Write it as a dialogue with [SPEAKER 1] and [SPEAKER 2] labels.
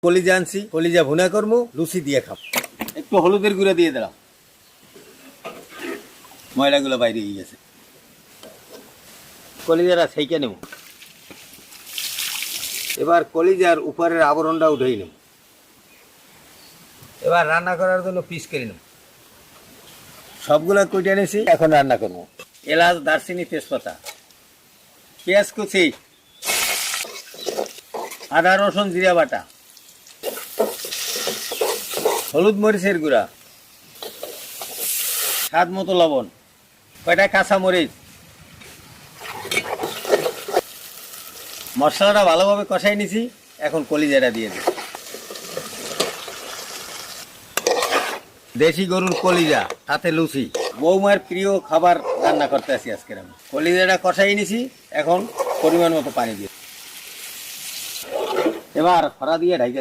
[SPEAKER 1] কলিজা আনছি, কলিজা ভুনা করবো, লুচি দিয়ে খাবো। একটু হলুদের গুঁড়া দিয়ে দিলাম, ময়লাগুলো বাইরে গিয়েছে। কলিজাটা সেইকে নেব। এবার কলিজার উপরের আবরণটা উঠেই নেব। এবার রান্না করার জন্য পিস করে নেব। সবগুলো কুইটে নিয়েছি, এখন রান্না করবো। এলাচ, দারচিনি, তেজপাতা, পেঁয়াজ কুচি, আদা রসুন জিরা বাটা, হলুদ মরিচের গুঁড়া, স্বাদ মতো লবণ, কয়টা কাঁচা মরিচ। মশলাটা ভালোভাবে কষাই নিছি, এখন কলিজাটা দিয়ে দিই। দেশি গরুর কলিজা, তাতে লুচি, বৌমার প্রিয় খাবার রান্না করতে আসি আজকের আমি। কলিজাটা কষাই নিছি, এখন পরিমাণ মতো পানি দিয়ে এবার ফড়া দিয়ে ঢাইকা দিই।